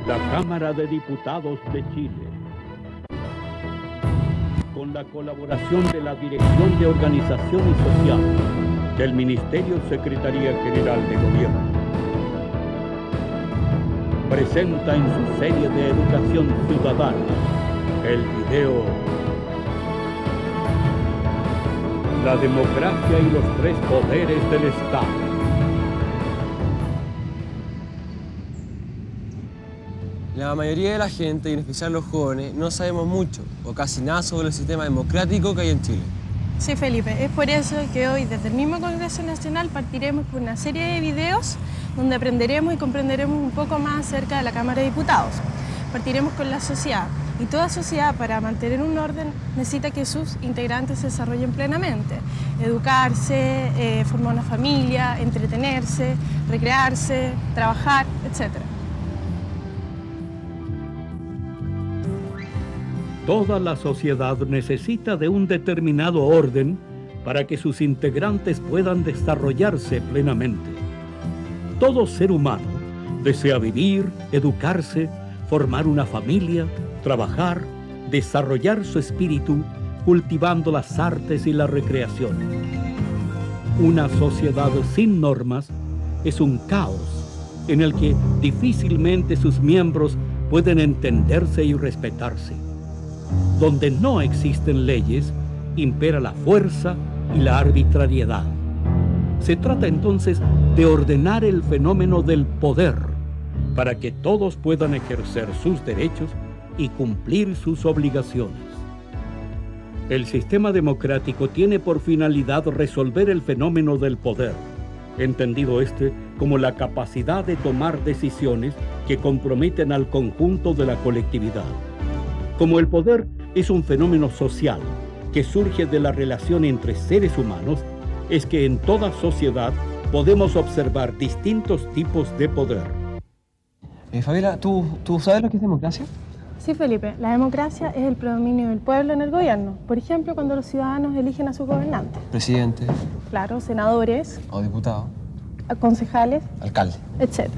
La Cámara de Diputados de Chile, con la colaboración de la Dirección de Organización y Social del Ministerio Secretaría General de Gobierno, presenta en su serie de educación ciudadana el video La democracia y los tres poderes del Estado. La mayoría de la gente, y en especial los jóvenes, no sabemos mucho o casi nada sobre el sistema democrático que hay en Chile. Sí, Felipe, es por eso que hoy desde el mismo Congreso Nacional partiremos por una serie de videos donde aprenderemos y comprenderemos un poco más acerca de la Cámara de Diputados. Partiremos con la sociedad, y toda sociedad para mantener un orden necesita que sus integrantes se desarrollen plenamente. Educarse, formar una familia, entretenerse, recrearse, trabajar, etc. Toda la sociedad necesita de un determinado orden para que sus integrantes puedan desarrollarse plenamente. Todo ser humano desea vivir, educarse, formar una familia, trabajar, desarrollar su espíritu, cultivando las artes y la recreación. Una sociedad sin normas es un caos en el que difícilmente sus miembros pueden entenderse y respetarse. Donde no existen leyes, impera la fuerza y la arbitrariedad. Se trata entonces de ordenar el fenómeno del poder para que todos puedan ejercer sus derechos y cumplir sus obligaciones. El sistema democrático tiene por finalidad resolver el fenómeno del poder, entendido como la capacidad de tomar decisiones que comprometen al conjunto de la colectividad. Como el poder es un fenómeno social que surge de la relación entre seres humanos, es que en toda sociedad podemos observar distintos tipos de poder. Fabiola, ¿tú sabes lo que es democracia? Sí, Felipe, la democracia es el predominio del pueblo en el gobierno. Por ejemplo, cuando los ciudadanos eligen a sus gobernantes. Presidente. Claro, senadores. O diputado. Concejales. Alcalde. Etc.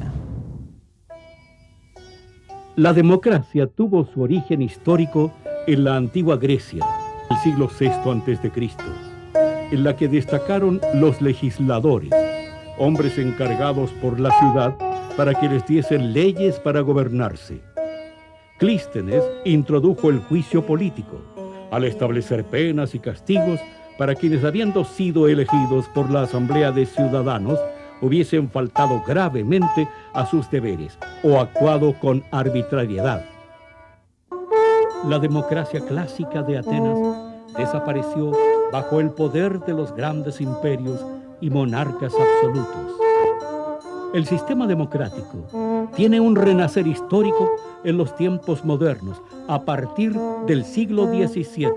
La democracia tuvo su origen histórico en la antigua Grecia, el siglo VI a.C., en la que destacaron los legisladores, hombres encargados por la ciudad para que les diesen leyes para gobernarse. Clístenes introdujo el juicio político, al establecer penas y castigos para quienes, habiendo sido elegidos por la Asamblea de Ciudadanos, hubiesen faltado gravemente a sus deberes o actuado con arbitrariedad. La democracia clásica de Atenas desapareció bajo el poder de los grandes imperios y monarcas absolutos. El sistema democrático tiene un renacer histórico en los tiempos modernos, a partir del siglo XVII,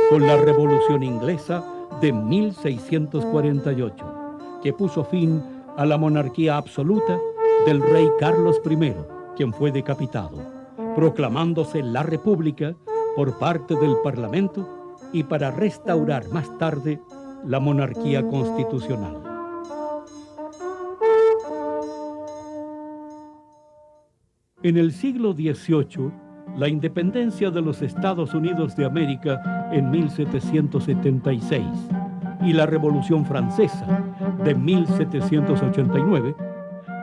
con la Revolución Inglesa de 1648, que puso fin a la monarquía absoluta del rey Carlos I, quien fue decapitado, proclamándose la República por parte del Parlamento y para restaurar más tarde la monarquía constitucional. En el siglo XVIII, la independencia de los Estados Unidos de América en 1776 y la Revolución Francesa de 1789,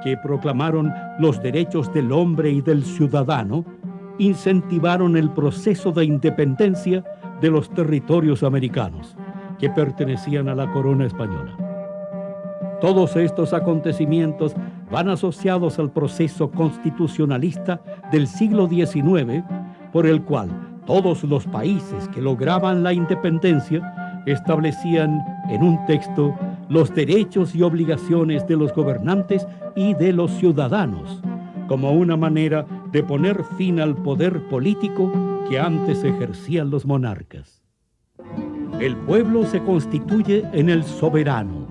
que proclamaron los derechos del hombre y del ciudadano, incentivaron el proceso de independencia de los territorios americanos, que pertenecían a la corona española. Todos estos acontecimientos van asociados al proceso constitucionalista del siglo XIX, por el cual todos los países que lograban la independencia establecían en un texto los derechos y obligaciones de los gobernantes y de los ciudadanos, como una manera de poner fin al poder político que antes ejercían los monarcas. El pueblo se constituye en el soberano,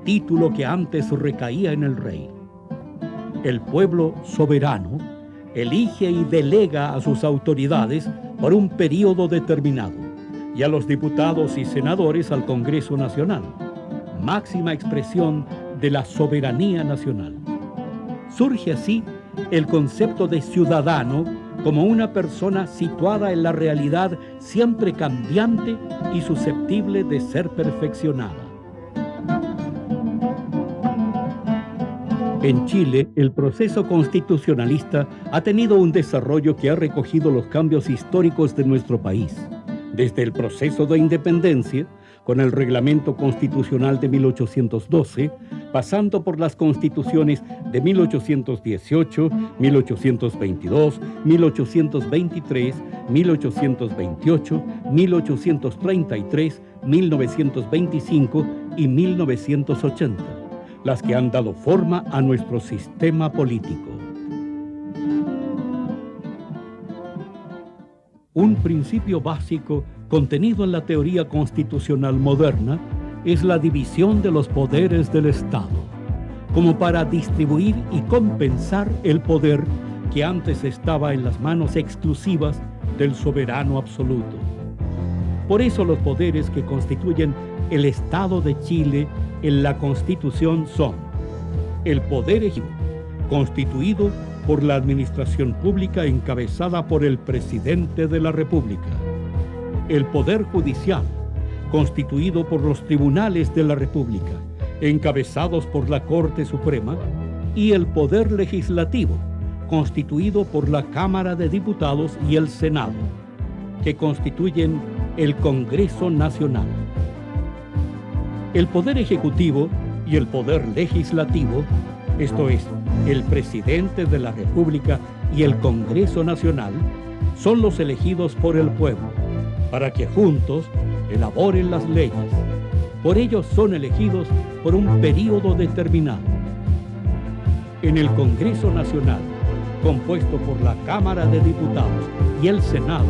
título que antes recaía en el rey. El pueblo soberano elige y delega a sus autoridades por un periodo determinado y a los diputados y senadores al Congreso Nacional, máxima expresión de la soberanía nacional. Surge así el concepto de ciudadano como una persona situada en la realidad siempre cambiante y susceptible de ser perfeccionada. En Chile, el proceso constitucionalista ha tenido un desarrollo que ha recogido los cambios históricos de nuestro país, desde el proceso de independencia, con el Reglamento Constitucional de 1812, pasando por las constituciones de 1818, 1822, 1823, 1828, 1833, 1925 y 1980, las que han dado forma a nuestro sistema político. Un principio básico contenido en la teoría constitucional moderna es la división de los poderes del Estado, como para distribuir y compensar el poder que antes estaba en las manos exclusivas del soberano absoluto. Por eso los poderes que constituyen el Estado de Chile en la Constitución son el Poder Ejecutivo, constituido por la administración pública encabezada por el Presidente de la República; el Poder Judicial, constituido por los tribunales de la República, encabezados por la Corte Suprema; y el Poder Legislativo, constituido por la Cámara de Diputados y el Senado, que constituyen el Congreso Nacional. El Poder Ejecutivo y el Poder Legislativo, esto es, el Presidente de la República y el Congreso Nacional, son los elegidos por el pueblo, para que juntos elaboren las leyes. Por ello son elegidos por un período determinado. En el Congreso Nacional, compuesto por la Cámara de Diputados y el Senado,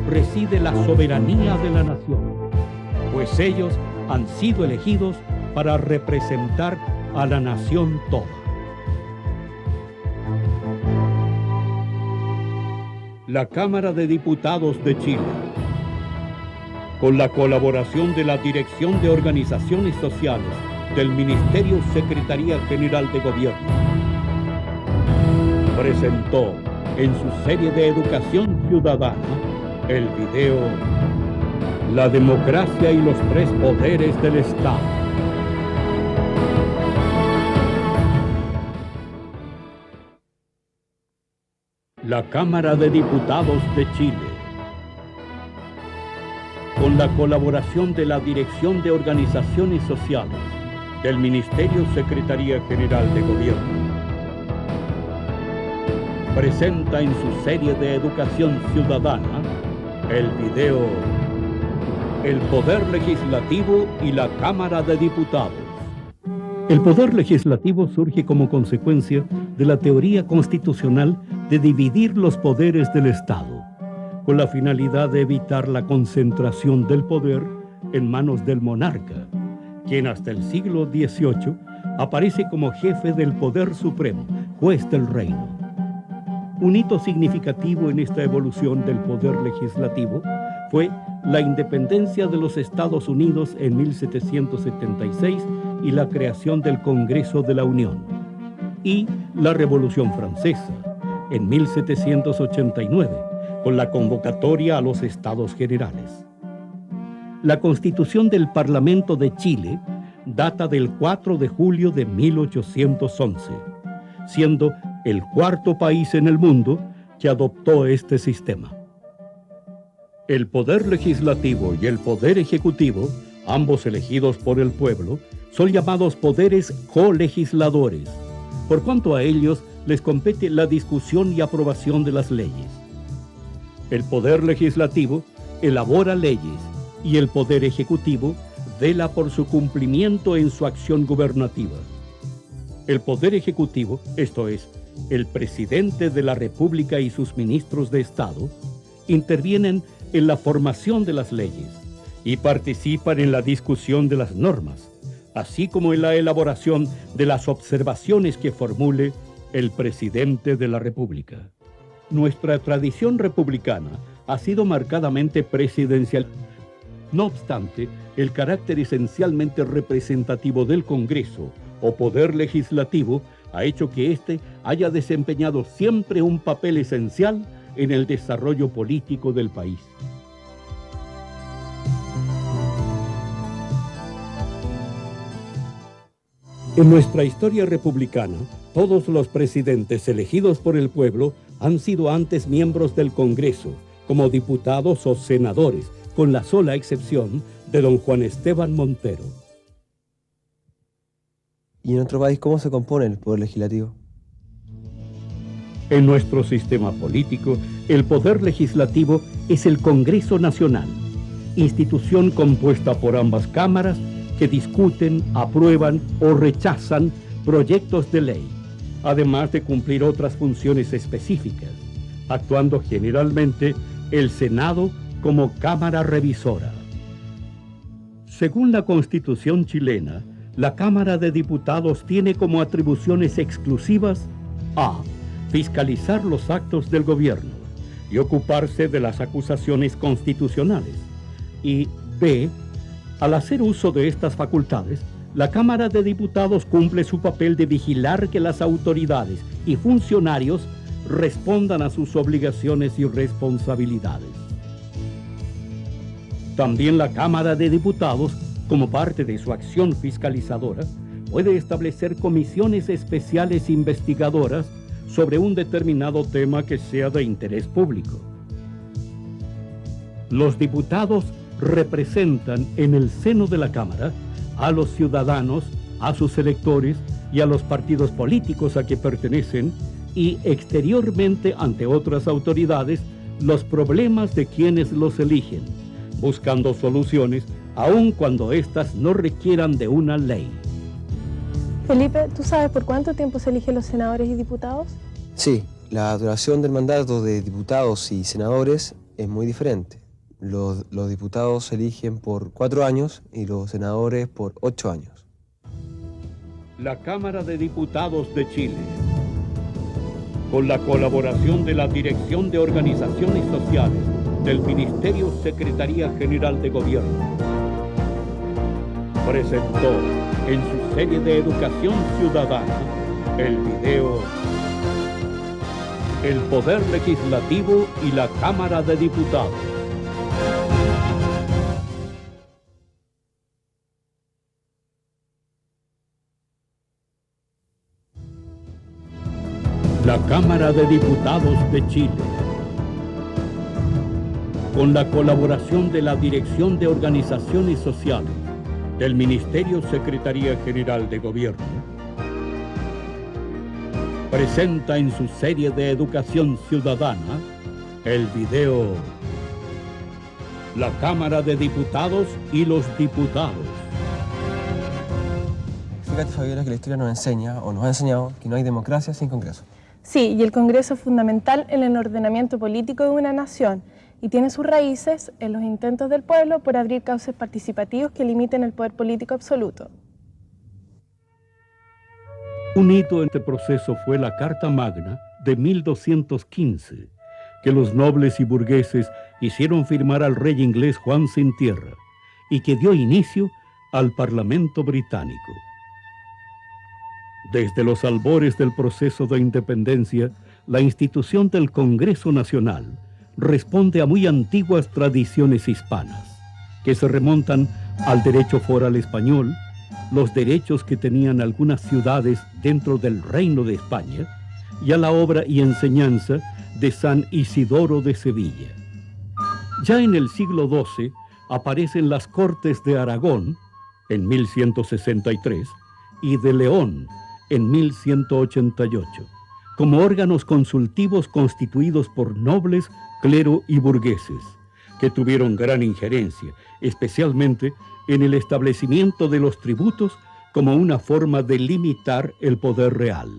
reside la soberanía de la nación, pues ellos han sido elegidos para representar a la nación toda. La Cámara de Diputados de Chile, con la colaboración de la Dirección de Organizaciones Sociales del Ministerio Secretaría General de Gobierno, presentó en su serie de educación ciudadana el video La democracia y los tres poderes del Estado. La Cámara de Diputados de Chile, con la colaboración de la Dirección de Organizaciones Sociales del Ministerio Secretaría General de Gobierno, presenta en su serie de educación ciudadana el video El Poder Legislativo y la Cámara de Diputados. El Poder Legislativo surge como consecuencia de la teoría constitucional de dividir los poderes del Estado, con la finalidad de evitar la concentración del poder en manos del monarca, quien hasta el siglo XVIII aparece como jefe del Poder Supremo, juez del reino. Un hito significativo en esta evolución del poder legislativo fue la independencia de los Estados Unidos en 1776 y la creación del Congreso de la Unión, y la Revolución Francesa en 1789, con la convocatoria a los Estados Generales. La Constitución del Parlamento de Chile data del 4 de julio de 1811, siendo el cuarto país en el mundo que adoptó este sistema. El Poder Legislativo y el Poder Ejecutivo, ambos elegidos por el pueblo, son llamados poderes colegisladores, por cuanto a ellos les compete la discusión y aprobación de las leyes. El Poder Legislativo elabora leyes y el Poder Ejecutivo vela por su cumplimiento en su acción gubernativa. El Poder Ejecutivo, esto es, el Presidente de la República y sus ministros de Estado, intervienen en la formación de las leyes y participan en la discusión de las normas, así como en la elaboración de las observaciones que formule el Presidente de la República. Nuestra tradición republicana ha sido marcadamente presidencial. No obstante, el carácter esencialmente representativo del Congreso o Poder Legislativo ha hecho que éste haya desempeñado siempre un papel esencial en el desarrollo político del país. En nuestra historia republicana, todos los presidentes elegidos por el pueblo han sido antes miembros del Congreso, como diputados o senadores, con la sola excepción de don Juan Esteban Montero. ¿Y en nuestro país cómo se compone el Poder Legislativo? En nuestro sistema político, el Poder Legislativo es el Congreso Nacional, institución compuesta por ambas cámaras que discuten, aprueban o rechazan proyectos de ley, además de cumplir otras funciones específicas, actuando generalmente el Senado como Cámara Revisora. Según la Constitución chilena, la Cámara de Diputados tiene como atribuciones exclusivas a. Fiscalizar los actos del gobierno y ocuparse de las acusaciones constitucionales, y b. Al hacer uso de estas facultades, la Cámara de Diputados cumple su papel de vigilar que las autoridades y funcionarios respondan a sus obligaciones y responsabilidades. También la Cámara de Diputados, como parte de su acción fiscalizadora, puede establecer comisiones especiales investigadoras sobre un determinado tema que sea de interés público. Los diputados representan en el seno de la Cámara a los ciudadanos, a sus electores y a los partidos políticos a que pertenecen, y exteriormente ante otras autoridades los problemas de quienes los eligen, buscando soluciones aun cuando éstas no requieran de una ley. Felipe, ¿tú sabes por cuánto tiempo se eligen los senadores y diputados? Sí, la duración del mandato de diputados y senadores es muy diferente. Los diputados se eligen por 4 años y los senadores por 8 años. La Cámara de Diputados de Chile, con la colaboración de la Dirección de Organizaciones Sociales del Ministerio Secretaría General de Gobierno, presentó en su serie de educación ciudadana el video El Poder Legislativo y la Cámara de Diputados. La Cámara de Diputados de Chile, con la colaboración de la Dirección de Organizaciones Sociales del Ministerio Secretaría General de Gobierno, presenta en su serie de educación ciudadana el video La Cámara de Diputados y los Diputados. Fíjate, Fabiola, que la historia nos enseña, o nos ha enseñado, que no hay democracia sin Congreso. Sí, y el Congreso es fundamental en el ordenamiento político de una nación y tiene sus raíces en los intentos del pueblo por abrir cauces participativos que limiten el poder político absoluto. Un hito en este proceso fue la Carta Magna de 1215, que los nobles y burgueses hicieron firmar al rey inglés Juan Sin Tierra y que dio inicio al Parlamento británico. Desde los albores del proceso de independencia, la institución del Congreso Nacional responde a muy antiguas tradiciones hispanas, que se remontan al derecho foral español, los derechos que tenían algunas ciudades dentro del Reino de España, y a la obra y enseñanza de San Isidoro de Sevilla. Ya en el siglo XII aparecen las Cortes de Aragón, en 1163, y de León, en 1188, como órganos consultivos constituidos por nobles, clero y burgueses, que tuvieron gran injerencia, especialmente en el establecimiento de los tributos como una forma de limitar el poder real.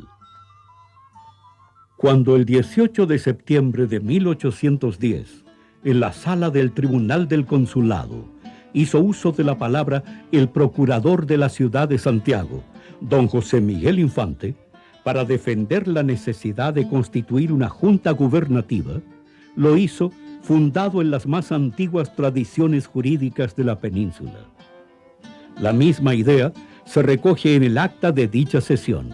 Cuando el 18 de septiembre de 1810, en la sala del Tribunal del Consulado, hizo uso de la palabra el procurador de la ciudad de Santiago, don José Miguel Infante, para defender la necesidad de constituir una junta gubernativa, lo hizo fundado en las más antiguas tradiciones jurídicas de la península. La misma idea se recoge en el acta de dicha sesión.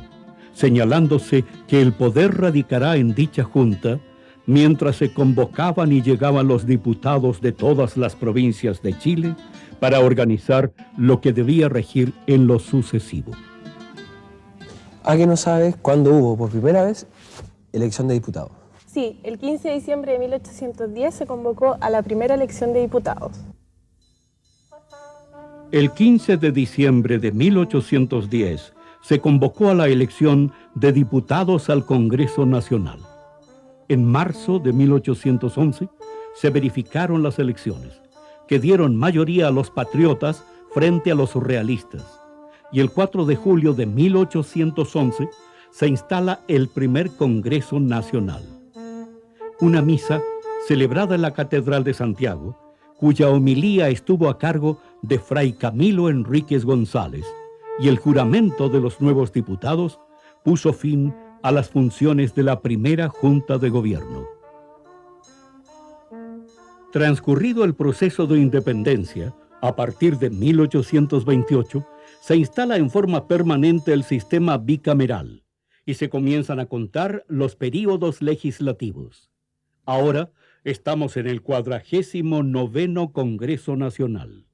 señalándose que el poder radicará en dicha junta mientras se convocaban y llegaban los diputados de todas las provincias de Chile para organizar lo que debía regir en lo sucesivo. ¿A qué no sabes cuándo hubo por primera vez elección de diputados? Sí, el 15 de diciembre de 1810 se convocó a la primera elección de diputados. El 15 de diciembre de 1810 se convocó a la elección de diputados al Congreso Nacional. En marzo de 1811 se verificaron las elecciones, que dieron mayoría a los patriotas frente a los realistas. Y el 4 de julio de 1811 se instala el primer Congreso Nacional. Una misa celebrada en la Catedral de Santiago, cuya homilía estuvo a cargo de Fray Camilo Enríquez González, y el juramento de los nuevos diputados puso fin a las funciones de la primera Junta de Gobierno. Transcurrido el proceso de independencia, a partir de 1828, se instala en forma permanente el sistema bicameral y se comienzan a contar los períodos legislativos. Ahora estamos en el 49º Congreso Nacional.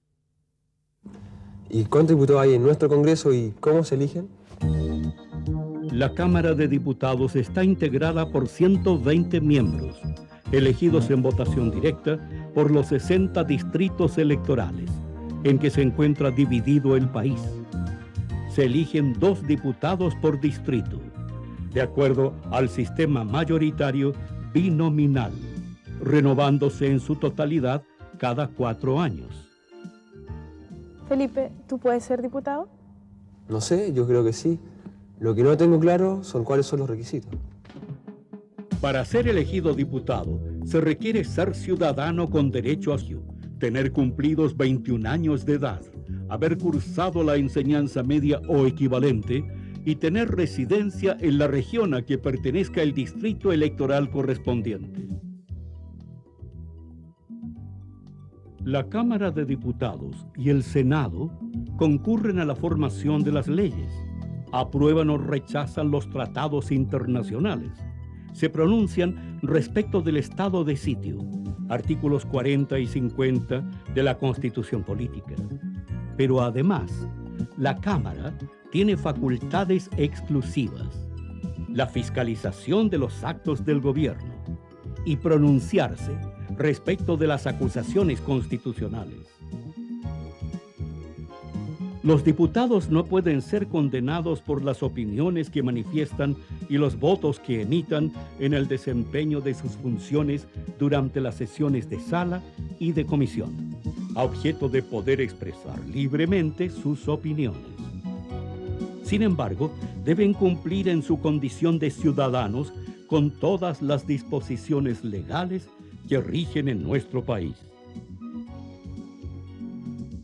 ¿Y cuántos diputados hay en nuestro Congreso y cómo se eligen? La Cámara de Diputados está integrada por 120 miembros, elegidos en votación directa por los 60 distritos electorales, en que se encuentra dividido el país. Se eligen 2 diputados por distrito, de acuerdo al sistema mayoritario binominal, renovándose en su totalidad cada 4 años. Felipe, ¿tú puedes ser diputado? No sé, yo creo que sí. Lo que no tengo claro son cuáles son los requisitos. Para ser elegido diputado, se requiere ser ciudadano con derecho a voto, tener cumplidos 21 años de edad, haber cursado la enseñanza media o equivalente y tener residencia en la región a que pertenezca el distrito electoral correspondiente. La Cámara de Diputados y el Senado concurren a la formación de las leyes, aprueban o rechazan los tratados internacionales, se pronuncian respecto del estado de sitio, artículos 40 y 50 de la Constitución Política. Pero además, la Cámara tiene facultades exclusivas, la fiscalización de los actos del gobierno y pronunciarse respecto de las acusaciones constitucionales. Los diputados no pueden ser condenados por las opiniones que manifiestan y los votos que emitan en el desempeño de sus funciones durante las sesiones de sala y de comisión, a objeto de poder expresar libremente sus opiniones. Sin embargo, deben cumplir en su condición de ciudadanos con todas las disposiciones legales que rigen en nuestro país.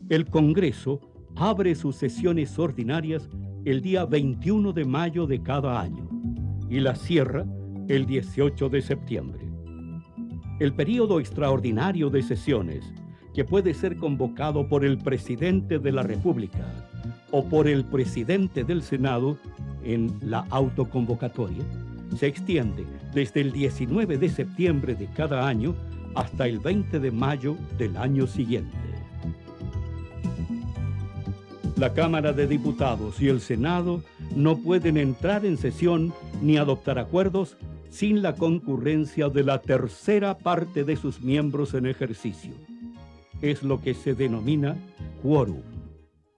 El Congreso abre sus sesiones ordinarias el día 21 de mayo de cada año y las cierra el 18 de septiembre. El período extraordinario de sesiones, que puede ser convocado por el presidente de la República o por el presidente del Senado en la autoconvocatoria, se extiende desde el 19 de septiembre de cada año hasta el 20 de mayo del año siguiente. La Cámara de Diputados y el Senado no pueden entrar en sesión ni adoptar acuerdos sin la concurrencia de la tercera parte de sus miembros en ejercicio. Es lo que se denomina quórum.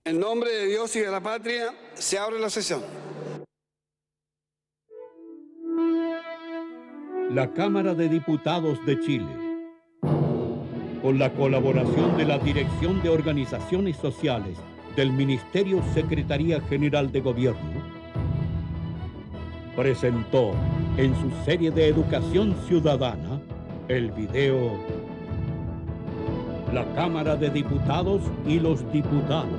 En nombre de Dios y de la patria, se abre la sesión. La Cámara de Diputados de Chile, con la colaboración de la Dirección de Organizaciones Sociales del Ministerio Secretaría General de Gobierno, presentó en su serie de educación ciudadana el video La Cámara de Diputados y los Diputados.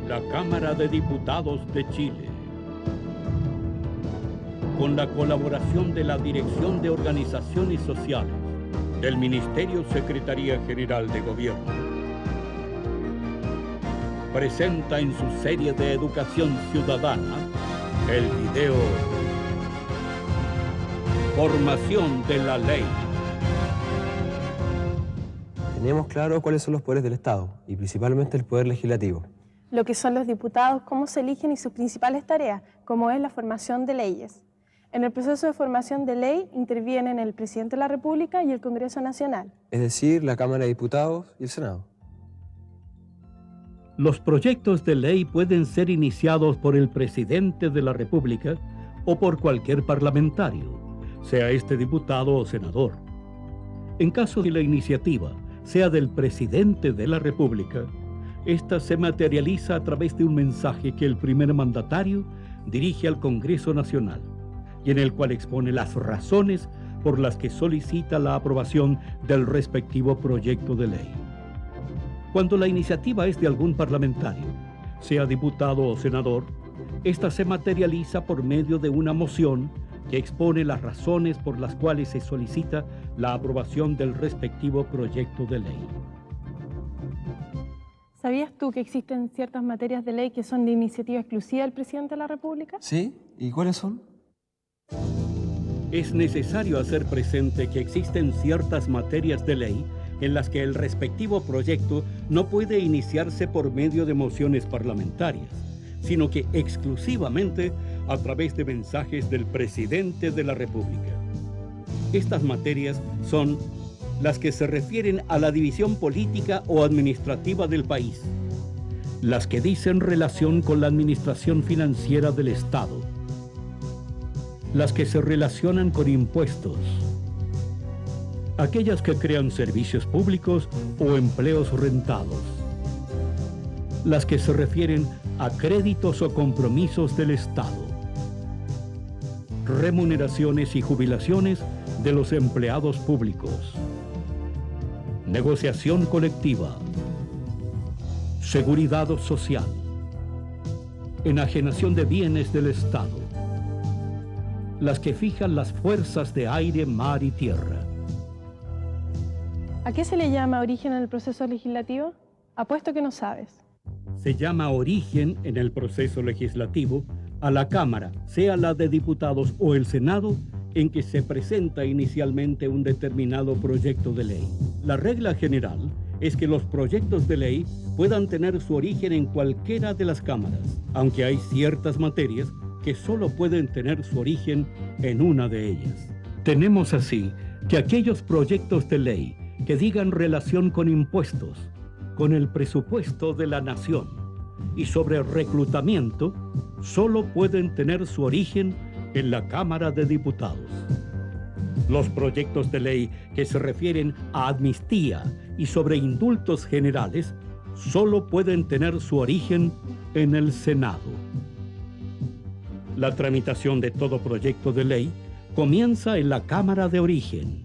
La Cámara de Diputados de Chile, con la colaboración de la Dirección de Organizaciones Sociales del Ministerio Secretaría General de Gobierno. Presenta en su serie de educación ciudadana el video Formación de la Ley. Tenemos claro cuáles son los poderes del Estado y principalmente el poder legislativo. Lo que son los diputados, cómo se eligen y sus principales tareas, como es la formación de leyes. En el proceso de formación de ley intervienen el Presidente de la República y el Congreso Nacional. Es decir, la Cámara de Diputados y el Senado. Los proyectos de ley pueden ser iniciados por el Presidente de la República o por cualquier parlamentario, sea este diputado o senador. En caso de la iniciativa sea del Presidente de la República, esta se materializa a través de un mensaje que el primer mandatario dirige al Congreso Nacional y en el cual expone las razones por las que solicita la aprobación del respectivo proyecto de ley. Cuando la iniciativa es de algún parlamentario, sea diputado o senador, esta se materializa por medio de una moción que expone las razones por las cuales se solicita la aprobación del respectivo proyecto de ley. ¿Sabías tú que existen ciertas materias de ley que son de iniciativa exclusiva del Presidente de la República? ¿Sí? ¿Y cuáles son? Es necesario hacer presente que existen ciertas materias de ley en las que el respectivo proyecto no puede iniciarse por medio de mociones parlamentarias, sino que exclusivamente a través de mensajes del Presidente de la República. Estas materias son las que se refieren a la división política o administrativa del país, las que dicen relación con la administración financiera del Estado, las que se relacionan con impuestos, aquellas que crean servicios públicos o empleos rentados, las que se refieren a créditos o compromisos del Estado, remuneraciones y jubilaciones de los empleados públicos, negociación colectiva, seguridad social, enajenación de bienes del Estado, las que fijan las fuerzas de aire, mar y tierra. ¿A qué se le llama origen en el proceso legislativo? Apuesto que no sabes. Se llama origen en el proceso legislativo a la Cámara, sea la de Diputados o el Senado, en que se presenta inicialmente un determinado proyecto de ley. La regla general es que los proyectos de ley puedan tener su origen en cualquiera de las cámaras, aunque hay ciertas materias que solo pueden tener su origen en una de ellas. Tenemos así que aquellos proyectos de ley que digan relación con impuestos, con el presupuesto de la nación y sobre reclutamiento, solo pueden tener su origen en la Cámara de Diputados. Los proyectos de ley que se refieren a amnistía y sobre indultos generales solo pueden tener su origen en el Senado. La tramitación de todo proyecto de ley comienza en la Cámara de origen,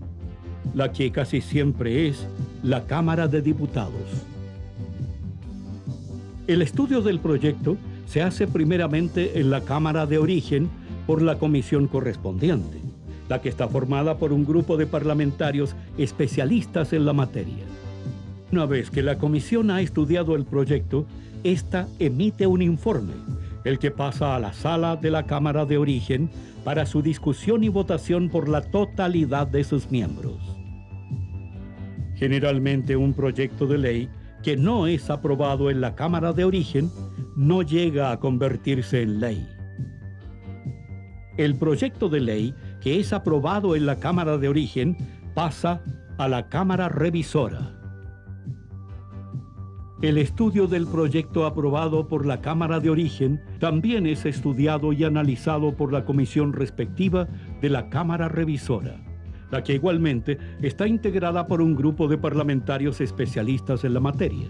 la que casi siempre es la Cámara de Diputados. El estudio del proyecto se hace primeramente en la Cámara de origen por la comisión correspondiente, la que está formada por un grupo de parlamentarios especialistas en la materia. Una vez que la comisión ha estudiado el proyecto, ésta emite un informe, el que pasa a la sala de la Cámara de origen para su discusión y votación por la totalidad de sus miembros. Generalmente un proyecto de ley que no es aprobado en la Cámara de origen no llega a convertirse en ley. El proyecto de ley que es aprobado en la Cámara de origen pasa a la Cámara revisora. El estudio del proyecto aprobado por la Cámara de origen también es estudiado y analizado por la comisión respectiva de la Cámara revisora, la que igualmente está integrada por un grupo de parlamentarios especialistas en la materia.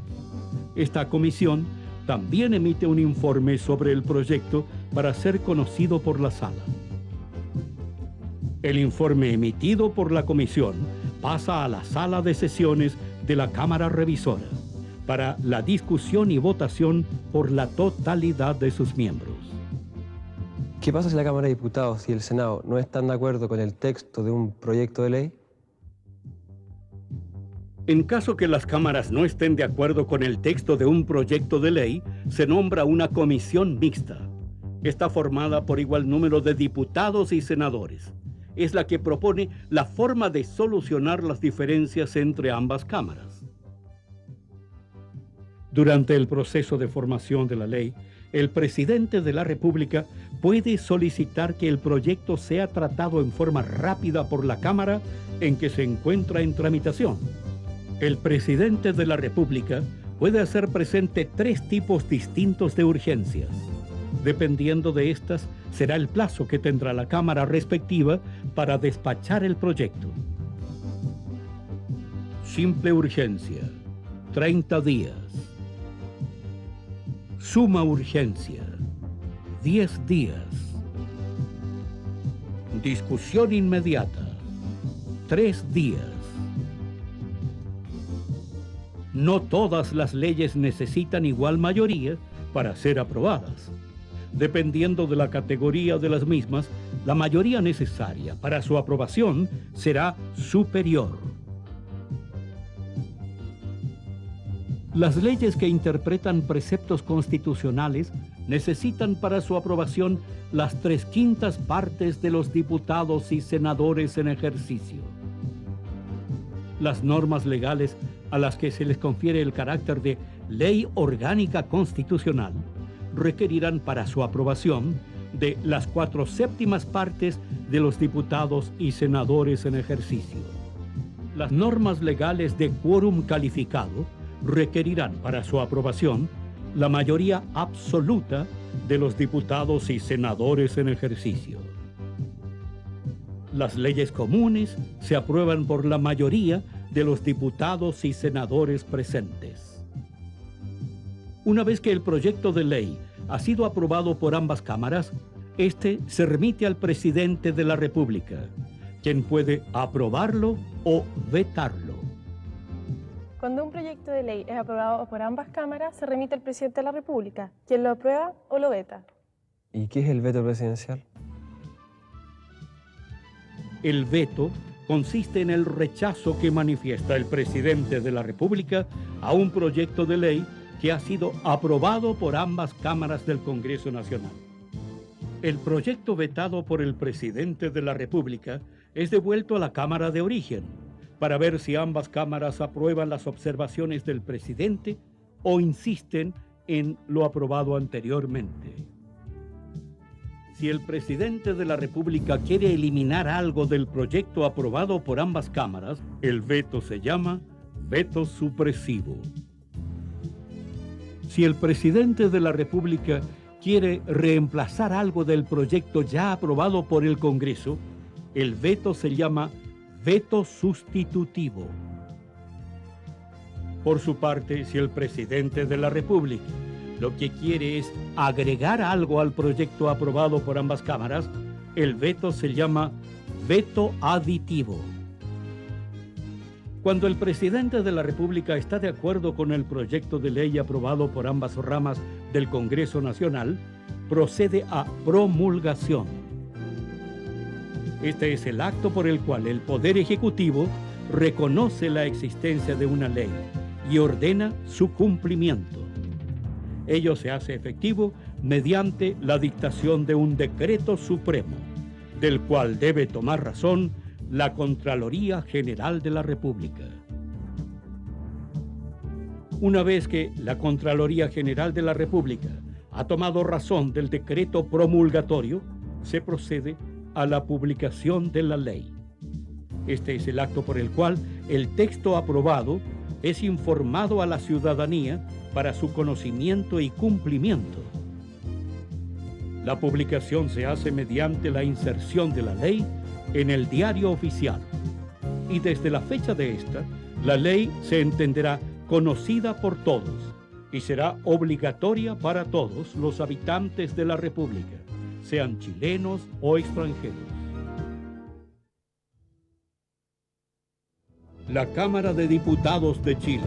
Esta comisión también emite un informe sobre el proyecto para ser conocido por la sala. El informe emitido por la comisión pasa a la sala de sesiones de la Cámara revisora para la discusión y votación por la totalidad de sus miembros. ¿Qué pasa si la Cámara de Diputados y el Senado no están de acuerdo con el texto de un proyecto de ley? En caso que las cámaras no estén de acuerdo con el texto de un proyecto de ley, se nombra una comisión mixta. Está formada por igual número de diputados y senadores. Es la que propone la forma de solucionar las diferencias entre ambas cámaras. Durante el proceso de formación de la ley, el presidente de la República puede solicitar que el proyecto sea tratado en forma rápida por la Cámara en que se encuentra en tramitación. El presidente de la República puede hacer presente 3 tipos distintos de urgencias. Dependiendo de estas, será el plazo que tendrá la Cámara respectiva para despachar el proyecto. Simple urgencia, 30 días. Suma urgencia, 10 días. Discusión inmediata, 3 días. No todas las leyes necesitan igual mayoría para ser aprobadas. Dependiendo de la categoría de las mismas, la mayoría necesaria para su aprobación será superior. Las leyes que interpretan preceptos constitucionales necesitan para su aprobación las 3/5 partes de los diputados y senadores en ejercicio. Las normas legales a las que se les confiere el carácter de ley orgánica constitucional requerirán para su aprobación de las 4/7 partes de los diputados y senadores en ejercicio. Las normas legales de quórum calificado requerirán para su aprobación la mayoría absoluta de los diputados y senadores en ejercicio. Las leyes comunes se aprueban por la mayoría de los diputados y senadores presentes. Una vez que el proyecto de ley ha sido aprobado por ambas cámaras, este se remite al presidente de la República, quien puede aprobarlo o vetarlo. Cuando un proyecto de ley es aprobado por ambas cámaras, se remite al presidente de la República, quien lo aprueba o lo veta. ¿Y qué es el veto presidencial? El veto consiste en el rechazo que manifiesta el presidente de la República a un proyecto de ley que ha sido aprobado por ambas cámaras del Congreso Nacional. El proyecto vetado por el presidente de la República es devuelto a la Cámara de origen para ver si ambas cámaras aprueban las observaciones del presidente o insisten en lo aprobado anteriormente. Si el presidente de la República quiere eliminar algo del proyecto aprobado por ambas cámaras, el veto se llama veto supresivo. Si el presidente de la República quiere reemplazar algo del proyecto ya aprobado por el Congreso, el veto se llama veto sustitutivo. Por su parte, si el presidente de la República lo que quiere es agregar algo al proyecto aprobado por ambas cámaras, el veto se llama veto aditivo. Cuando el presidente de la República está de acuerdo con el proyecto de ley aprobado por ambas ramas del Congreso Nacional, procede a promulgación. Este es el acto por el cual el Poder Ejecutivo reconoce la existencia de una ley y ordena su cumplimiento. Ello se hace efectivo mediante la dictación de un decreto supremo, del cual debe tomar razón la Contraloría General de la República. Una vez que la Contraloría General de la República ha tomado razón del decreto promulgatorio, se procede a la publicación de la ley. Este es el acto por el cual el texto aprobado es informado a la ciudadanía para su conocimiento y cumplimiento. La publicación se hace mediante la inserción de la ley en el Diario Oficial, y desde la fecha de esta, la ley se entenderá conocida por todos y será obligatoria para todos los habitantes de la República, sean chilenos o extranjeros. La Cámara de Diputados de Chile,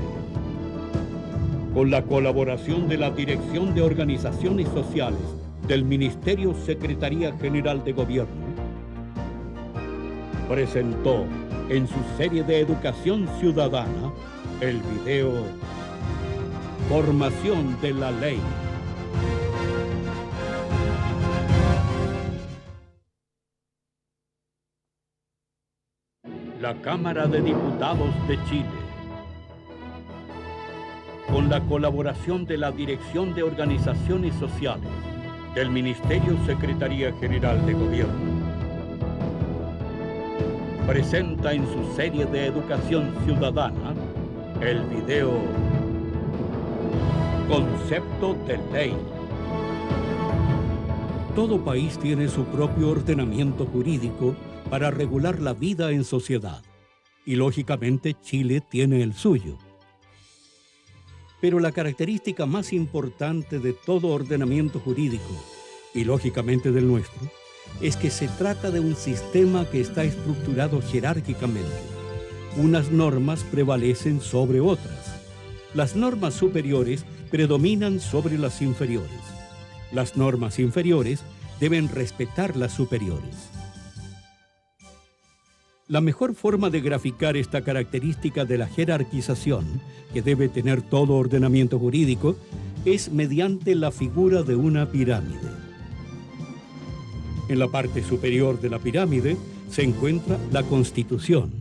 con la colaboración de la Dirección de Organizaciones Sociales del Ministerio Secretaría General de Gobierno, presentó en su serie de educación ciudadana, el video Formación de la Ley. La Cámara de Diputados de Chile, con la colaboración de la Dirección de Organizaciones Sociales del Ministerio Secretaría General de Gobierno, presenta en su serie de educación ciudadana el video Concepto de Ley. Todo país tiene su propio ordenamiento jurídico para regular la vida en sociedad, y lógicamente Chile tiene el suyo. Pero la característica más importante de todo ordenamiento jurídico, y lógicamente del nuestro, es que se trata de un sistema que está estructurado jerárquicamente. Unas normas prevalecen sobre otras. Las normas superiores predominan sobre las inferiores. Las normas inferiores deben respetar las superiores. La mejor forma de graficar esta característica de la jerarquización que debe tener todo ordenamiento jurídico es mediante la figura de una pirámide. En la parte superior de la pirámide se encuentra la Constitución.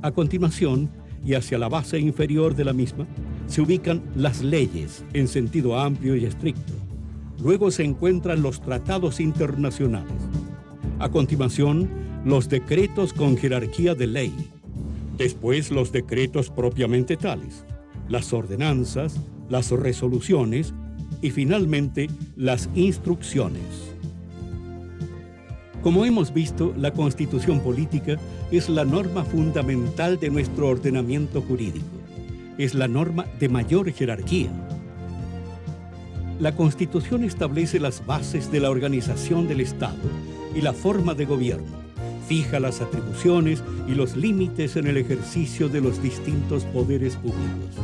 A continuación, y hacia la base inferior de la misma, se ubican las leyes en sentido amplio y estricto. Luego se encuentran los tratados internacionales. A continuación, los decretos con jerarquía de ley. Después, los decretos propiamente tales, las ordenanzas, las resoluciones y finalmente las instrucciones. Como hemos visto, la Constitución política es la norma fundamental de nuestro ordenamiento jurídico. Es la norma de mayor jerarquía. La Constitución establece las bases de la organización del Estado y la forma de gobierno. Fija las atribuciones y los límites en el ejercicio de los distintos poderes públicos.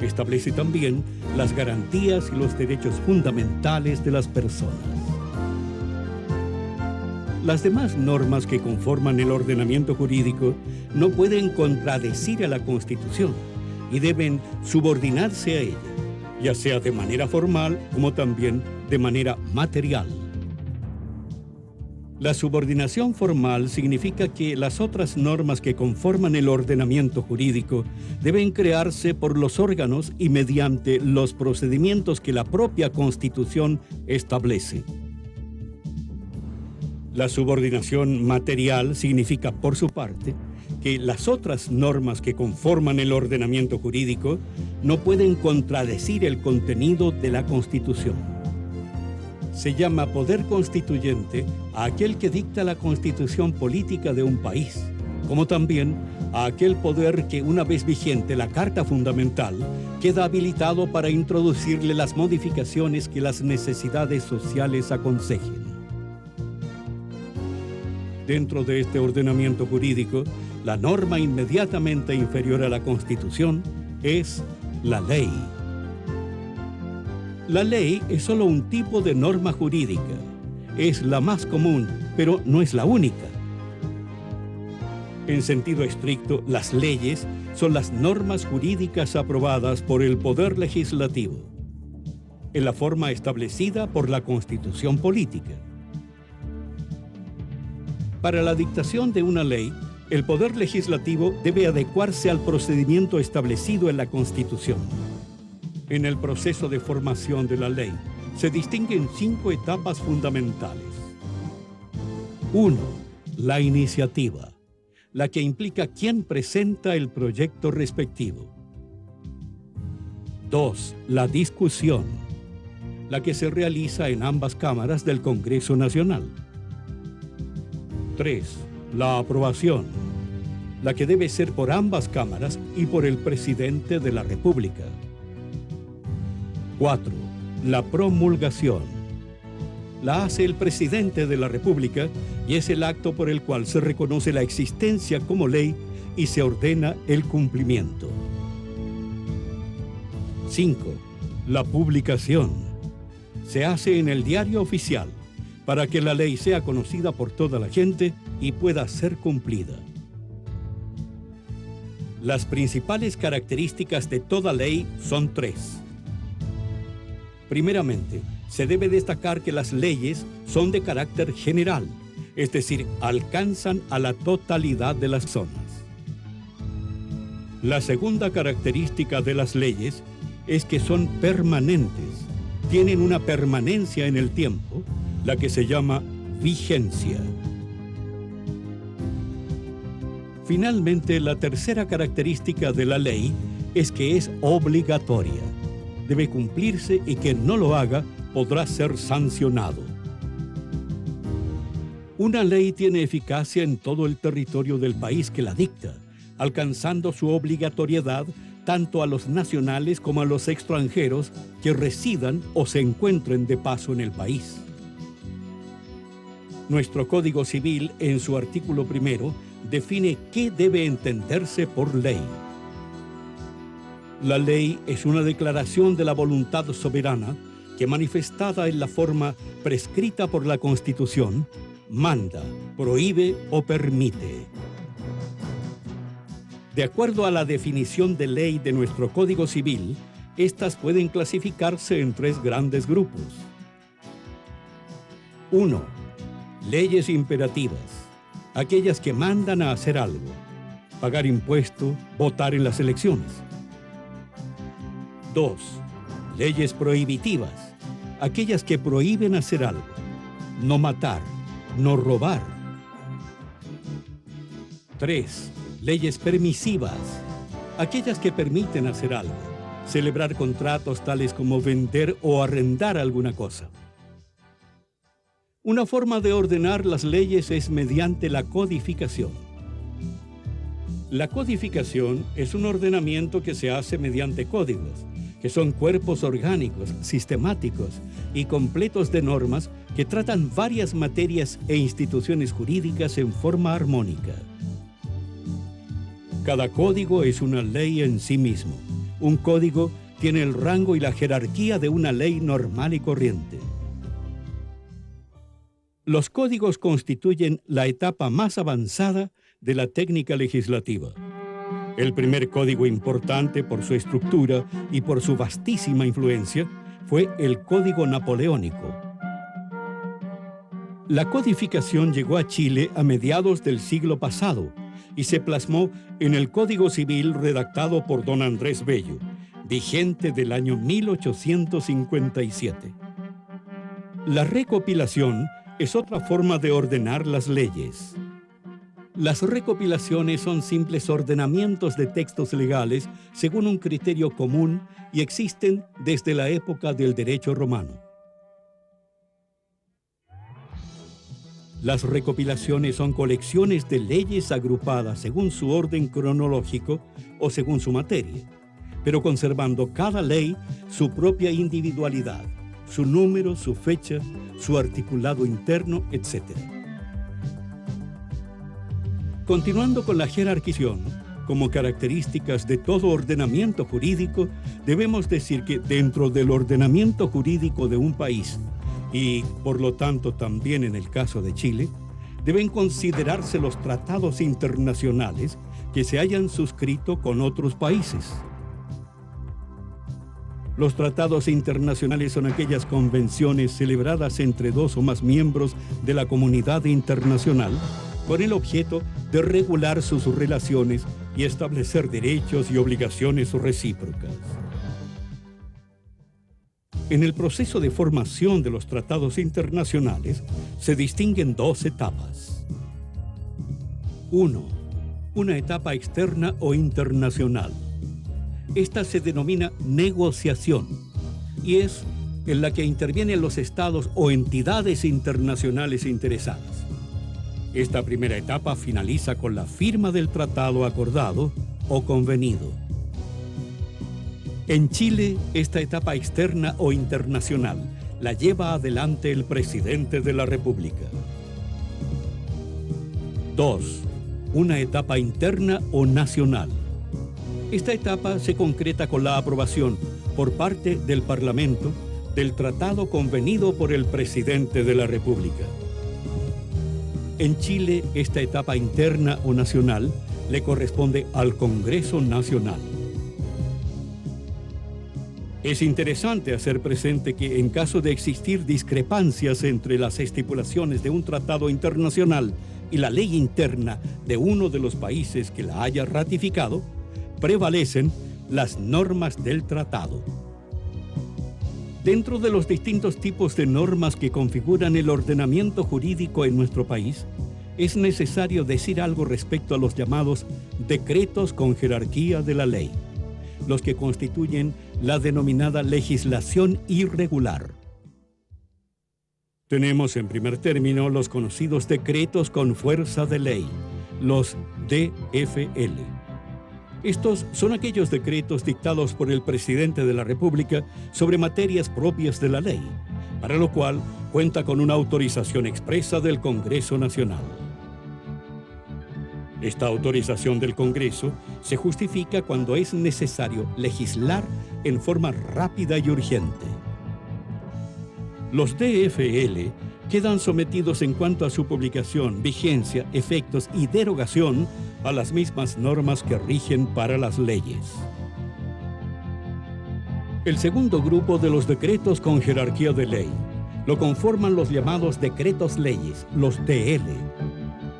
Establece también las garantías y los derechos fundamentales de las personas. Las demás normas que conforman el ordenamiento jurídico no pueden contradecir a la Constitución y deben subordinarse a ella, ya sea de manera formal como también de manera material. La subordinación formal significa que las otras normas que conforman el ordenamiento jurídico deben crearse por los órganos y mediante los procedimientos que la propia Constitución establece. La subordinación material significa, por su parte, que las otras normas que conforman el ordenamiento jurídico no pueden contradecir el contenido de la Constitución. Se llama poder constituyente a aquel que dicta la constitución política de un país, como también a aquel poder que, una vez vigente la Carta Fundamental, queda habilitado para introducirle las modificaciones que las necesidades sociales aconsejen. Dentro de este ordenamiento jurídico, la norma inmediatamente inferior a la Constitución es la ley. La ley es solo un tipo de norma jurídica. Es la más común, pero no es la única. En sentido estricto, las leyes son las normas jurídicas aprobadas por el Poder Legislativo, en la forma establecida por la Constitución política. Para la dictación de una ley, el Poder Legislativo debe adecuarse al procedimiento establecido en la Constitución. En el proceso de formación de la ley, se distinguen 5 etapas fundamentales. 1. La iniciativa, la que implica quién presenta el proyecto respectivo. 2. La discusión, la que se realiza en ambas cámaras del Congreso Nacional. 3. La aprobación, la que debe ser por ambas cámaras y por el presidente de la República. 4. La promulgación. La hace el presidente de la República y es el acto por el cual se reconoce la existencia como ley y se ordena el cumplimiento. 5. La publicación. Se hace en el Diario Oficial para que la ley sea conocida por toda la gente y pueda ser cumplida. Las principales características de toda ley son tres. Primeramente, se debe destacar que las leyes son de carácter general, es decir, alcanzan a la totalidad de las zonas. La segunda característica de las leyes es que son permanentes, tienen una permanencia en el tiempo, la que se llama vigencia. Finalmente, la tercera característica de la ley es que es obligatoria. Debe cumplirse y quien no lo haga podrá ser sancionado. Una ley tiene eficacia en todo el territorio del país que la dicta, alcanzando su obligatoriedad tanto a los nacionales como a los extranjeros que residan o se encuentren de paso en el país. Nuestro Código Civil, en su artículo 1, define qué debe entenderse por ley. La ley es una declaración de la voluntad soberana que, manifestada en la forma prescrita por la Constitución, manda, prohíbe o permite. De acuerdo a la definición de ley de nuestro Código Civil, estas pueden clasificarse en tres grandes grupos. 1. Leyes imperativas, aquellas que mandan a hacer algo, pagar impuestos, votar en las elecciones. 2. Leyes prohibitivas, aquellas que prohíben hacer algo, no matar, no robar. 3. Leyes permisivas, aquellas que permiten hacer algo, celebrar contratos tales como vender o arrendar alguna cosa. Una forma de ordenar las leyes es mediante la codificación. La codificación es un ordenamiento que se hace mediante códigos, que son cuerpos orgánicos, sistemáticos y completos de normas que tratan varias materias e instituciones jurídicas en forma armónica. Cada código es una ley en sí mismo. Un código tiene el rango y la jerarquía de una ley normal y corriente. Los códigos constituyen la etapa más avanzada de la técnica legislativa. El primer código importante por su estructura y por su vastísima influencia fue el Código Napoleónico. La codificación llegó a Chile a mediados del siglo pasado y se plasmó en el Código Civil redactado por don Andrés Bello, vigente del año 1857. La recopilación es otra forma de ordenar las leyes. Las recopilaciones son simples ordenamientos de textos legales según un criterio común y existen desde la época del derecho romano. Las recopilaciones son colecciones de leyes agrupadas según su orden cronológico o según su materia, pero conservando cada ley su propia individualidad, su número, su fecha, su articulado interno, etc. Continuando con la jerarquización, como características de todo ordenamiento jurídico, debemos decir que dentro del ordenamiento jurídico de un país, y por lo tanto también en el caso de Chile, deben considerarse los tratados internacionales que se hayan suscrito con otros países. Los tratados internacionales son aquellas convenciones celebradas entre dos o más miembros de la comunidad internacional con el objeto de regular sus relaciones y establecer derechos y obligaciones recíprocas. En el proceso de formación de los tratados internacionales se distinguen dos etapas. 1. Una etapa externa o internacional. Esta se denomina negociación y es en la que intervienen los estados o entidades internacionales interesadas. Esta primera etapa finaliza con la firma del tratado acordado o convenido. En Chile, esta etapa externa o internacional la lleva adelante el presidente de la República. 2. Una etapa interna o nacional. Esta etapa se concreta con la aprobación por parte del Parlamento del tratado convenido por el presidente de la República. En Chile, esta etapa interna o nacional le corresponde al Congreso Nacional. Es interesante hacer presente que en caso de existir discrepancias entre las estipulaciones de un tratado internacional y la ley interna de uno de los países que la haya ratificado, prevalecen las normas del tratado. Dentro de los distintos tipos de normas que configuran el ordenamiento jurídico en nuestro país, es necesario decir algo respecto a los llamados decretos con jerarquía de la ley, los que constituyen la denominada legislación irregular. Tenemos en primer término los conocidos decretos con fuerza de ley, los DFL. Estos son aquellos decretos dictados por el presidente de la República sobre materias propias de la ley, para lo cual cuenta con una autorización expresa del Congreso Nacional. Esta autorización del Congreso se justifica cuando es necesario legislar en forma rápida y urgente. Los DFL quedan sometidos en cuanto a su publicación, vigencia, efectos y derogación a las mismas normas que rigen para las leyes. El segundo grupo de los decretos con jerarquía de ley lo conforman los llamados decretos leyes, los DL.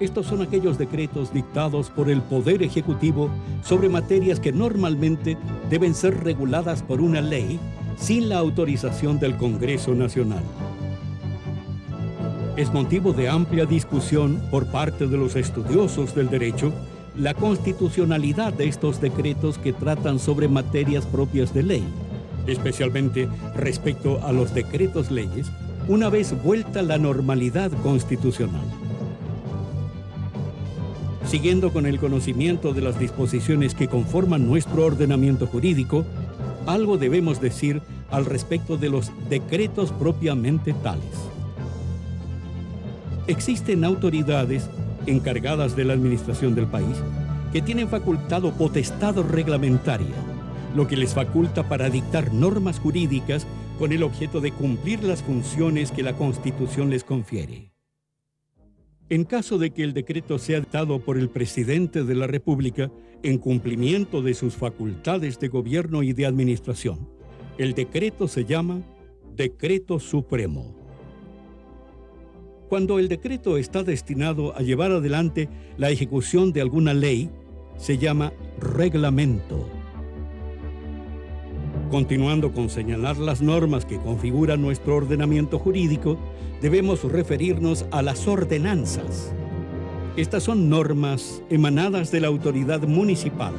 Estos son aquellos decretos dictados por el Poder Ejecutivo sobre materias que normalmente deben ser reguladas por una ley sin la autorización del Congreso Nacional. Es motivo de amplia discusión por parte de los estudiosos del derecho la constitucionalidad de estos decretos que tratan sobre materias propias de ley, especialmente respecto a los decretos leyes, una vez vuelta la normalidad constitucional. Siguiendo con el conocimiento de las disposiciones que conforman nuestro ordenamiento jurídico, algo debemos decir al respecto de los decretos propiamente tales. Existen autoridades encargadas de la administración del país que tienen facultad o potestad reglamentaria, lo que les faculta para dictar normas jurídicas con el objeto de cumplir las funciones que la Constitución les confiere. En caso de que el decreto sea dictado por el presidente de la República en cumplimiento de sus facultades de gobierno y de administración, el decreto se llama Decreto Supremo. Cuando el decreto está destinado a llevar adelante la ejecución de alguna ley, se llama reglamento. Continuando con señalar las normas que configuran nuestro ordenamiento jurídico, debemos referirnos a las ordenanzas. Estas son normas emanadas de la autoridad municipal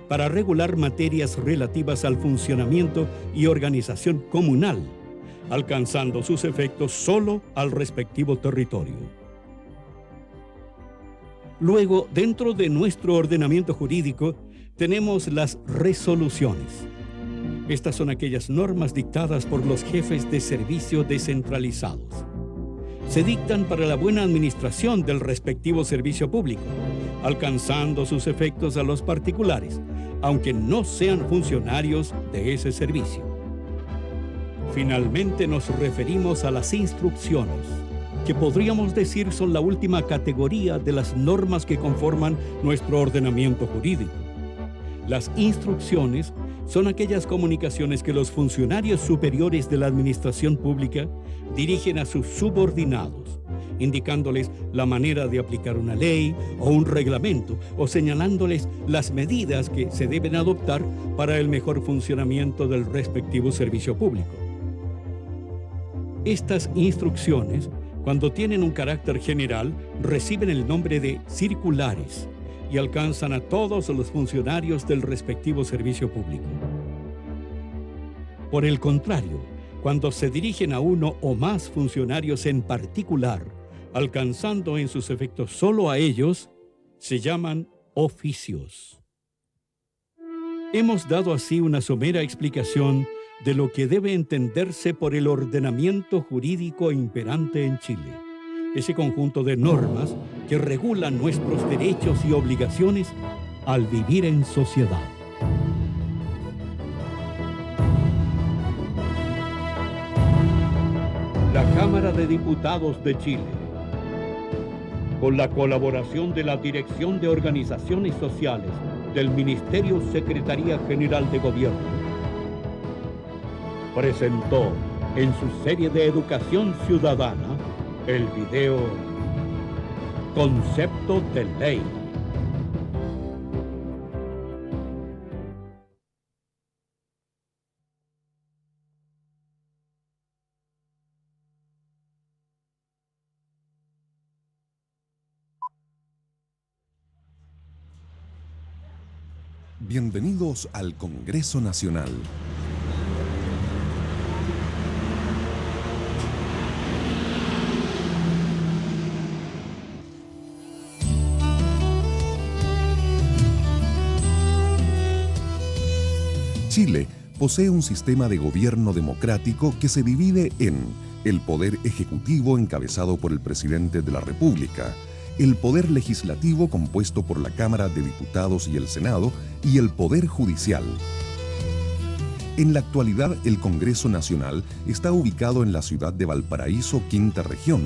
para regular materias relativas al funcionamiento y organización comunal, alcanzando sus efectos solo al respectivo territorio. Luego, dentro de nuestro ordenamiento jurídico, tenemos las resoluciones. Estas son aquellas normas dictadas por los jefes de servicio descentralizados. Se dictan para la buena administración del respectivo servicio público, alcanzando sus efectos a los particulares, aunque no sean funcionarios de ese servicio. Finalmente nos referimos a las instrucciones, que podríamos decir son la última categoría de las normas que conforman nuestro ordenamiento jurídico. Las instrucciones son aquellas comunicaciones que los funcionarios superiores de la administración pública dirigen a sus subordinados, indicándoles la manera de aplicar una ley o un reglamento o señalándoles las medidas que se deben adoptar para el mejor funcionamiento del respectivo servicio público. Estas instrucciones, cuando tienen un carácter general, reciben el nombre de circulares y alcanzan a todos los funcionarios del respectivo servicio público. Por el contrario, cuando se dirigen a uno o más funcionarios en particular, alcanzando en sus efectos solo a ellos, se llaman oficios. Hemos dado así una somera explicación de lo que debe entenderse por el ordenamiento jurídico imperante en Chile, ese conjunto de normas que regulan nuestros derechos y obligaciones al vivir en sociedad. La Cámara de Diputados de Chile. con la colaboración de la Dirección de Organizaciones Sociales del Ministerio Secretaría General de Gobierno, presentó en su serie de educación ciudadana el video Concepto de Ley. Bienvenidos al Congreso Nacional. Chile posee un sistema de gobierno democrático que se divide en el poder ejecutivo encabezado por el presidente de la República, el poder legislativo compuesto por la Cámara de Diputados y el Senado, y el poder judicial. En la actualidad, el Congreso Nacional está ubicado en la ciudad de Valparaíso, Quinta Región,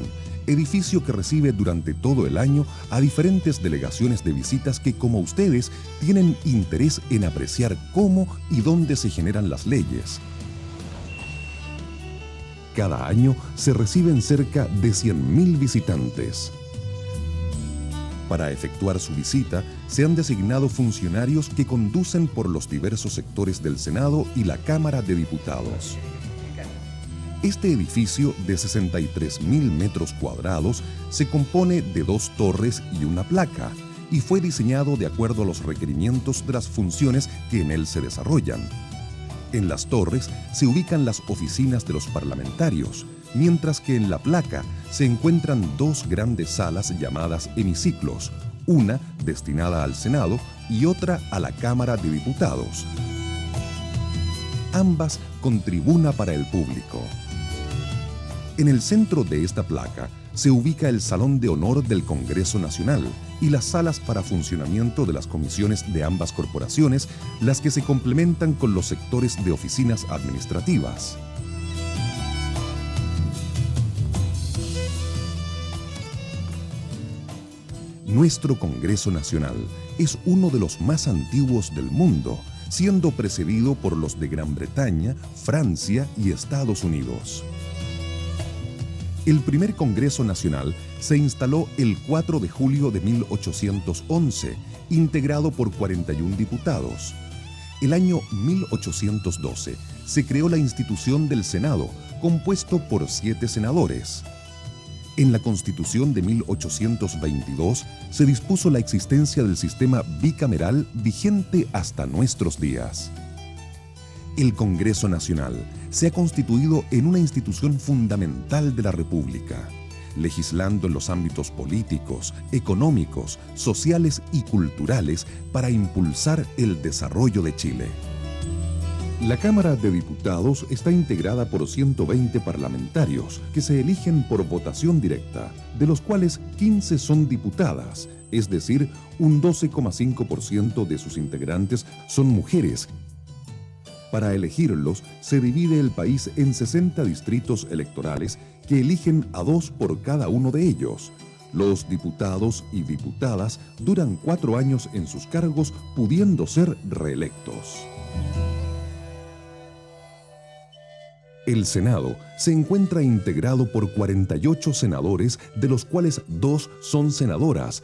edificio que recibe durante todo el año a diferentes delegaciones de visitas que, como ustedes, tienen interés en apreciar cómo y dónde se generan las leyes. Cada año se reciben cerca de 100.000 visitantes. Para efectuar su visita, se han designado funcionarios que conducen por los diversos sectores del Senado y la Cámara de Diputados. Este edificio de 63.000 metros cuadrados se compone de 2 torres y una placa y fue diseñado de acuerdo a los requerimientos de las funciones que en él se desarrollan. En las torres se ubican las oficinas de los parlamentarios, mientras que en la placa se encuentran 2 grandes salas llamadas hemiciclos, una destinada al Senado y otra a la Cámara de Diputados, ambas con tribuna para el público. En el centro de esta placa se ubica el Salón de Honor del Congreso Nacional y las salas para funcionamiento de las comisiones de ambas corporaciones, las que se complementan con los sectores de oficinas administrativas. Nuestro Congreso Nacional es uno de los más antiguos del mundo, siendo precedido por los de Gran Bretaña, Francia y Estados Unidos. El primer Congreso Nacional se instaló el 4 de julio de 1811, integrado por 41 diputados. El año 1812 se creó la institución del Senado, compuesto por 7 senadores. En la Constitución de 1822 se dispuso la existencia del sistema bicameral vigente hasta nuestros días. El Congreso Nacional se ha constituido en una institución fundamental de la República, legislando en los ámbitos políticos, económicos, sociales y culturales para impulsar el desarrollo de Chile. La Cámara de Diputados está integrada por 120 parlamentarios que se eligen por votación directa, de los cuales 15 son diputadas, es decir, un 12,5% de sus integrantes son mujeres. Para elegirlos, se divide el país en 60 distritos electorales que eligen a 2 por cada uno de ellos. Los diputados y diputadas duran 4 años en sus cargos, pudiendo ser reelectos. El Senado se encuentra integrado por 48 senadores, de los cuales 2 son senadoras.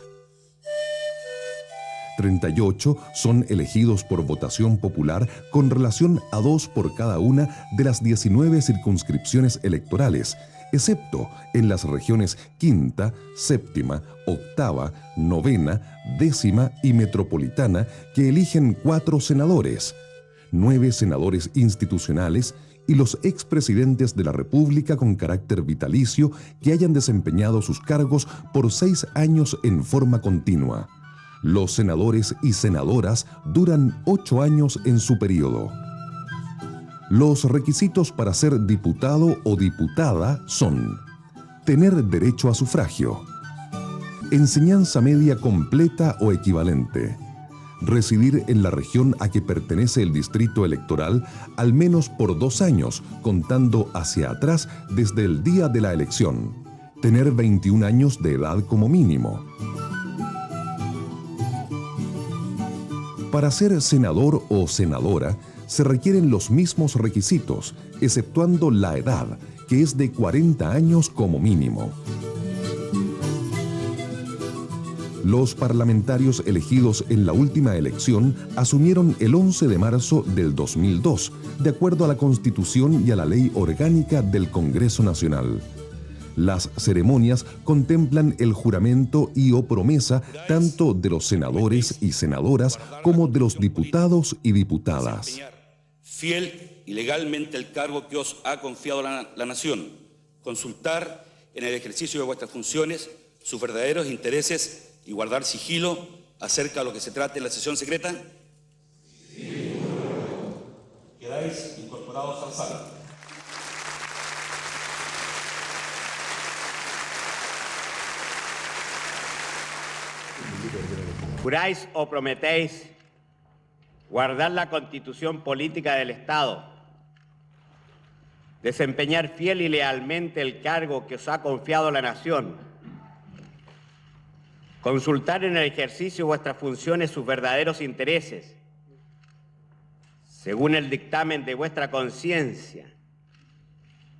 38 son elegidos por votación popular con relación a 2 por cada una de las 19 circunscripciones electorales, excepto en las regiones quinta, séptima, octava, novena, décima y metropolitana, que eligen 4 senadores, 9 senadores institucionales y los expresidentes de la República con carácter vitalicio que hayan desempeñado sus cargos por 6 años en forma continua. Los senadores y senadoras duran 8 años en su periodo. Los requisitos para ser diputado o diputada son: tener derecho a sufragio, enseñanza media completa o equivalente, residir en la región a que pertenece el distrito electoral al menos por 2 años, contando hacia atrás desde el día de la elección, tener 21 años de edad como mínimo. Para ser senador o senadora, se requieren los mismos requisitos, exceptuando la edad, que es de 40 años como mínimo. Los parlamentarios elegidos en la última elección asumieron el 11 de marzo del 2002, de acuerdo a la Constitución y a la Ley Orgánica del Congreso Nacional. Las ceremonias contemplan el juramento y o promesa tanto de los senadores y senadoras como de los diputados y diputadas. Fiel y legalmente el cargo que os ha confiado la nación. Consultar en el ejercicio de vuestras funciones sus verdaderos intereses y guardar sigilo acerca de lo que se trate en la sesión secreta. Sí. Quedáis incorporados a la sala. ¿Juráis o prometéis guardar la Constitución política del Estado, desempeñar fiel y lealmente el cargo que os ha confiado la nación, consultar en el ejercicio de vuestras funciones sus verdaderos intereses, según el dictamen de vuestra conciencia,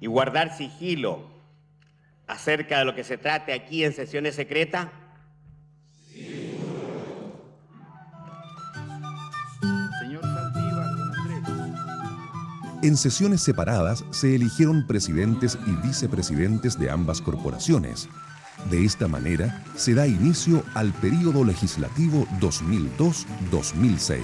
y guardar sigilo acerca de lo que se trate aquí en sesiones secretas? En sesiones separadas se eligieron presidentes y vicepresidentes de ambas corporaciones. De esta manera se da inicio al período legislativo 2002-2006.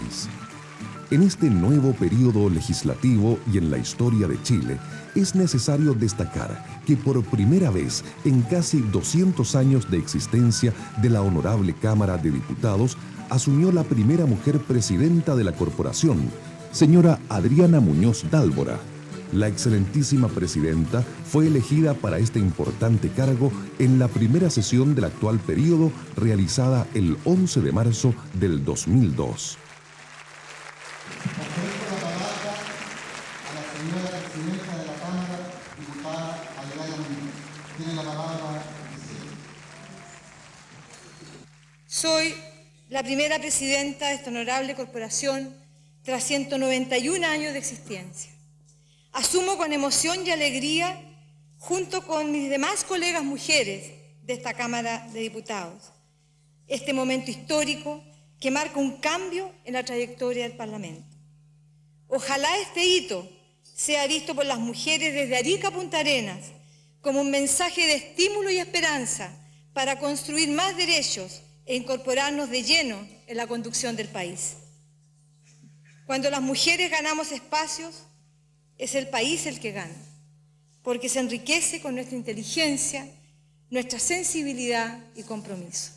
En este nuevo período legislativo y en la historia de Chile, es necesario destacar que por primera vez en casi 200 años de existencia de la Honorable Cámara de Diputados, asumió la primera mujer presidenta de la corporación, señora Adriana Muñoz Dálvora. La excelentísima presidenta fue elegida para este importante cargo en la primera sesión del actual período realizada el 11 de marzo del 2002. Soy la primera presidenta de esta honorable corporación tras 191 años de existencia. Asumo con emoción y alegría, junto con mis demás colegas mujeres de esta Cámara de Diputados, este momento histórico que marca un cambio en la trayectoria del Parlamento. Ojalá este hito sea visto por las mujeres desde Arica a Punta Arenas como un mensaje de estímulo y esperanza para construir más derechos e incorporarnos de lleno en la conducción del país. Cuando las mujeres ganamos espacios, es el país el que gana, porque se enriquece con nuestra inteligencia, nuestra sensibilidad y compromiso.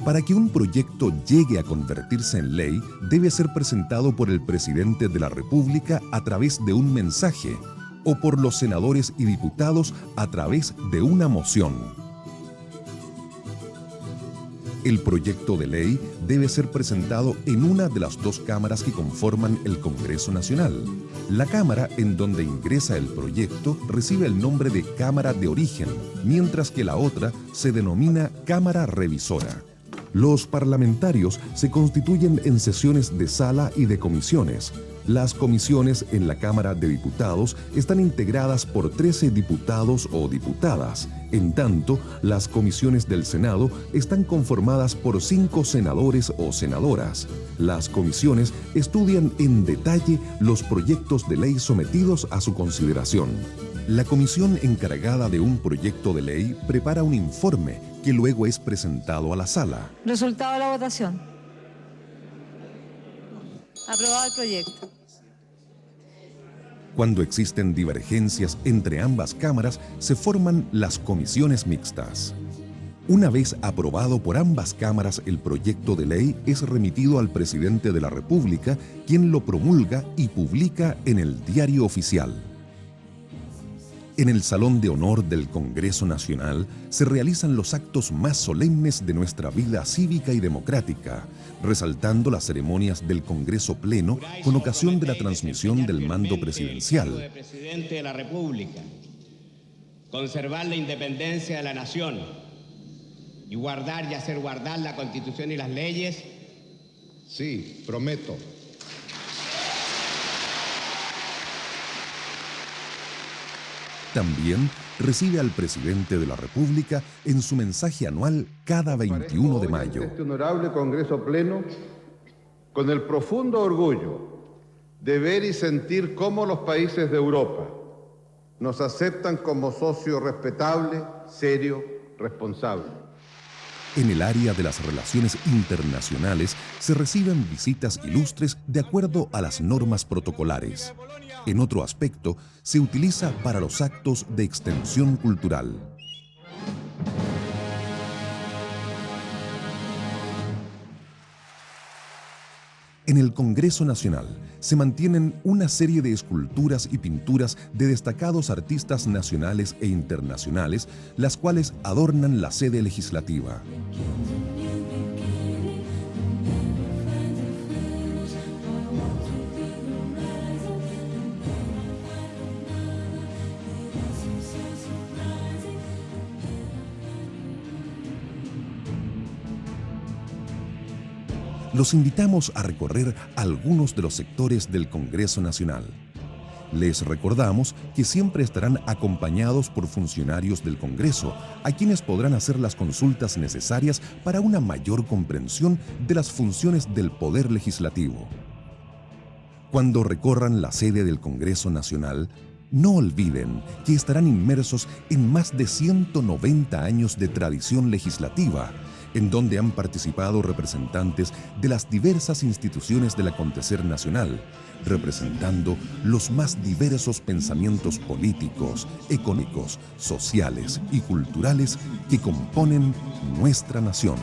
Para que un proyecto llegue a convertirse en ley, debe ser presentado por el presidente de la República a través de un mensaje o por los senadores y diputados a través de una moción. El proyecto de ley debe ser presentado en una de las dos cámaras que conforman el Congreso Nacional. La cámara en donde ingresa el proyecto recibe el nombre de Cámara de Origen, mientras que la otra se denomina Cámara Revisora. Los parlamentarios se constituyen en sesiones de sala y de comisiones. Las comisiones en la Cámara de Diputados están integradas por 13 diputados o diputadas. En tanto, las comisiones del Senado están conformadas por 5 senadores o senadoras. Las comisiones estudian en detalle los proyectos de ley sometidos a su consideración. La comisión encargada de un proyecto de ley prepara un informe que luego es presentado a la sala. Resultado de la votación. Aprobado el proyecto. Cuando existen divergencias entre ambas cámaras, se forman las comisiones mixtas. Una vez aprobado por ambas cámaras, el proyecto de ley es remitido al presidente de la República, quien lo promulga y publica en el Diario Oficial. En el Salón de Honor del Congreso Nacional se realizan los actos más solemnes de nuestra vida cívica y democrática, resaltando las ceremonias del Congreso Pleno con ocasión de la transmisión del mando presidencial. Presidente de la República, conservar la independencia de la nación y guardar y hacer guardar la Constitución y las leyes. Sí, prometo. También recibe al presidente de la República en su mensaje anual cada 21 de mayo. Este honorable Congreso Pleno, con el profundo orgullo de ver y sentir cómo los países de Europa nos aceptan como socio respetable, serio, responsable. En el área de las relaciones internacionales se reciben visitas ilustres de acuerdo a las normas protocolares. En otro aspecto, se utiliza para los actos de extensión cultural. En el Congreso Nacional se mantienen una serie de esculturas y pinturas de destacados artistas nacionales e internacionales, las cuales adornan la sede legislativa. Los invitamos a recorrer algunos de los sectores del Congreso Nacional. Les recordamos que siempre estarán acompañados por funcionarios del Congreso, a quienes podrán hacer las consultas necesarias para una mayor comprensión de las funciones del Poder Legislativo. Cuando recorran la sede del Congreso Nacional, no olviden que estarán inmersos en más de 190 años de tradición legislativa, en donde han participado representantes de las diversas instituciones del acontecer nacional, representando los más diversos pensamientos políticos, económicos, sociales y culturales que componen nuestra nación.